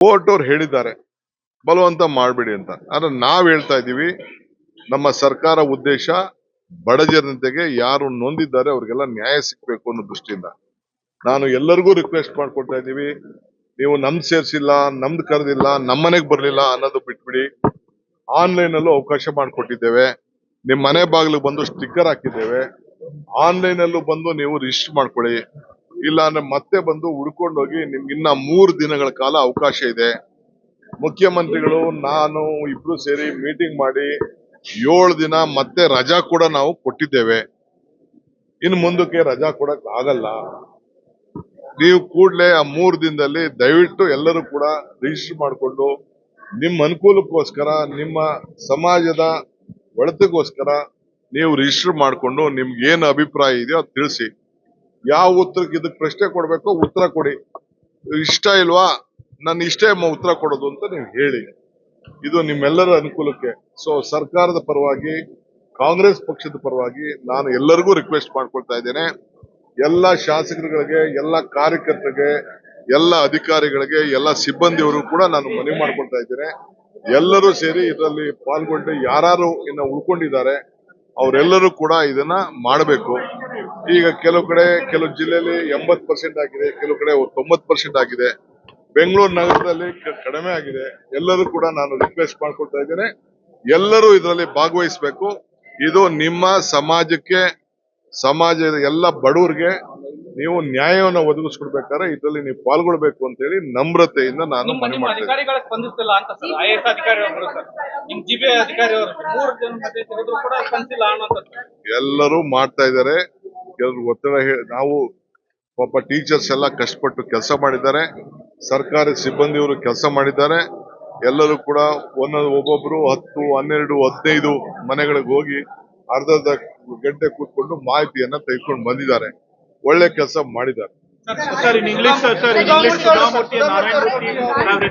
Court ಅವ್ರು ಹೇಳಿದ್ದಾರೆ ಬಲವಂತ ಮಾಡಬೇಡಿ ಅಂತ. ಆದ್ರೆ ನಾವ್ ಹೇಳ್ತಾ ಇದೀವಿ, ನಮ್ಮ ಸರ್ಕಾರ ಉದ್ದೇಶ ಬಡ ಜನತೆಗೆ ಯಾರು ನೊಂದಿದ್ದಾರೆ ಅವ್ರಿಗೆಲ್ಲ ನ್ಯಾಯ ಸಿಗ್ಬೇಕು ಅನ್ನೋ ದೃಷ್ಟಿಯಿಂದ ನಾನು ಎಲ್ಲರಿಗೂ ರಿಕ್ವೆಸ್ಟ್ ಮಾಡ್ಕೊಳ್ತಾ ಇದೀವಿ. ನೀವು ನಮ್ದು ಸೇರ್ಸಿಲ್ಲ, ನಮ್ದು ಕರೆದಿಲ್ಲ, ನಮ್ಮನೆಗೆ ಬರ್ಲಿಲ್ಲ ಅನ್ನೋದು ಬಿಟ್ಬಿಡಿ. ಆನ್ಲೈನ್ ಅಲ್ಲೂ ಅವಕಾಶ ಮಾಡಿಕೊಟ್ಟಿದ್ದೇವೆ. ನಿಮ್ ಮನೆ ಬಾಗಿಲಿಗೆ ಬಂದು ಸ್ಟಿಕ್ಕರ್ ಹಾಕಿದ್ದೇವೆ. ಆನ್ಲೈನ್ ಅಲ್ಲೂ ಬಂದು ನೀವು ರಿಜಿಸ್ಟರ್ ಮಾಡ್ಕೊಳ್ಳಿ. ಇಲ್ಲ ಅಂದ್ರೆ ಮತ್ತೆ ಬಂದು ಹುಡ್ಕೊಂಡೋಗಿ ನಿಮ್ಗೆ ಇನ್ನ 3 ದಿನಗಳ ಕಾಲ ಅವಕಾಶ ಇದೆ. ಮುಖ್ಯಮಂತ್ರಿಗಳು ನಾನು ಇಬ್ರು ಸೇರಿ ಮೀಟಿಂಗ್ ಮಾಡಿ 7 ದಿನ ಮತ್ತೆ ರಜಾ ಕೂಡ ನಾವು ಕೊಟ್ಟಿದ್ದೇವೆ. ಇನ್ನು ಮುಂದಕ್ಕೆ ರಜಾ ಕೊಡಕ್ ಆಗಲ್ಲ. ನೀವು ಕೂಡಲೇ ಆ 3 ದಿನದಲ್ಲಿ ದಯವಿಟ್ಟು ಎಲ್ಲರೂ ಕೂಡ ರಿಜಿಸ್ಟರ್ ಮಾಡಿಕೊಂಡು ನಿಮ್ಮ ಅನುಕೂಲಕ್ಕೋಸ್ಕರ, ನಿಮ್ಮ ಸಮಾಜದ ಒಳಿತಿಗೋಸ್ಕರ ನೀವು ರಿಜಿಸ್ಟರ್ ಮಾಡಿಕೊಂಡು ನಿಮ್ಗೆ ಏನು ಅಭಿಪ್ರಾಯ ಇದೆಯೋ ಅದು ತಿಳಿಸಿ. ಯಾವ ಉತ್ತರಕ್ಕೆ ಇದಕ್ಕೆ ಪ್ರಶ್ನೆ ಕೊಡ್ಬೇಕೋ ಉತ್ತರ ಕೊಡಿ. ಇಷ್ಟ ಇಲ್ವಾ, ನನ್ನ ಇಷ್ಟೇ ಉತ್ತರ ಕೊಡೋದು ಅಂತ ನೀವು ಹೇಳಿ. ಇದು ನಿಮ್ಮೆಲ್ಲರ ಅನುಕೂಲಕ್ಕೆ. ಸೊ ಸರ್ಕಾರದ ಪರವಾಗಿ, ಕಾಂಗ್ರೆಸ್ ಪಕ್ಷದ ಪರವಾಗಿ ನಾನು ಎಲ್ಲರಿಗೂ ರಿಕ್ವೆಸ್ಟ್ ಮಾಡ್ಕೊಳ್ತಾ ಇದ್ದೇನೆ. ಎಲ್ಲ ಶಾಸಕರುಗಳಿಗೆ, ಎಲ್ಲ ಕಾರ್ಯಕರ್ತರಿಗೆ, ಎಲ್ಲ ಅಧಿಕಾರಿಗಳಿಗೆ, ಎಲ್ಲ ಸಿಬ್ಬಂದಿಯವರು ಕೂಡ ನಾನು ಮನವಿ ಮಾಡ್ಕೊಳ್ತಾ ಇದ್ದೇನೆ. ಎಲ್ಲರೂ ಸೇರಿ ಇದರಲ್ಲಿ ಪಾಲ್ಗೊಂಡು ಯಾರು ಇನ್ನು ಉಳ್ಕೊಂಡಿದ್ದಾರೆ ಅವರೆಲ್ಲರೂ ಕೂಡ ಇದನ್ನ ಮಾಡಬೇಕು. ಈಗ ಕೆಲವು ಜಿಲ್ಲೆಯಲ್ಲಿ 80% ಆಗಿದೆ, ಕೆಲವು ಕಡೆ 90% ಆಗಿದೆ. ಬೆಂಗಳೂರು ನಗರದಲ್ಲಿ ಕಡಿಮೆ ಆಗಿದೆ. ಎಲ್ಲರೂ ಕೂಡ ನಾನು ರಿಕ್ವೆಸ್ಟ್ ಮಾಡ್ಕೊಳ್ತಾ ಇದ್ದೇನೆ, ಎಲ್ಲರೂ ಇದರಲ್ಲಿ ಭಾಗವಹಿಸಬೇಕು. ಇದು ನಿಮ್ಮ ಸಮಾಜಕ್ಕೆ, ಸಮಾಜದ ಎಲ್ಲ ಬಡವರಿಗೆ ನೀವು ನ್ಯಾಯವನ್ನು ಒದಗಿಸ್ಕೊಡ್ಬೇಕಾದ್ರೆ ಇದರಲ್ಲಿ ನೀವು ಪಾಲ್ಗೊಳ್ಬೇಕು ಅಂತ ಹೇಳಿ ನಮ್ರತೆಯಿಂದ ನಾನು ಮನವಿ ಮಾಡ್ತೇನೆ. ಅಧಿಕಾರಿಗಳಿಗೆ ಸ್ಪಂದಿಸ್ತಿಲ್ಲ ಅಂತ ಸರ್, ಐಎಎಸ್ ಅಧಿಕಾರಿಗಳು ಸರ್, ನಿಮ್ ಜಿಬಿಐ ಅಧಿಕಾರಿಗಳು 3 ಜನ ಮಧ್ಯೆ ತೆಗೆದ್ರು ಕೂಡ ಸ್ಪಂದಿಸಿಲ್ಲ ಅನ್ನೋದು ಎಲ್ಲರೂ ಮಾಡ್ತಾ ಇದ್ದಾರೆ. ಕೆಲವರು ಒತ್ತಡ ನಾವು ಪಾಪ ಟೀಚರ್ಸ್ ಎಲ್ಲ ಕಷ್ಟಪಟ್ಟು ಕೆಲಸ ಮಾಡಿದ್ದಾರೆ, ಸರ್ಕಾರಿ ಸಿಬ್ಬಂದಿಯವರು ಕೆಲಸ ಮಾಡಿದ್ದಾರೆ. ಎಲ್ಲರೂ ಕೂಡ ಒಬ್ಬೊಬ್ರು 10, 12, 15 ಮನೆಗಳಿಗೆ ಹೋಗಿ ಅರ್ಧ ಗಂಟೆ ಕೂತ್ಕೊಂಡು ಮಾಹಿತಿಯನ್ನ ತೆಗೆದುಕೊಂಡು ಬಂದಿದ್ದಾರೆ. ಒಳ್ಳೆ ಕೆಲಸ ಮಾಡಿದ್ದಾರೆ. Sir, English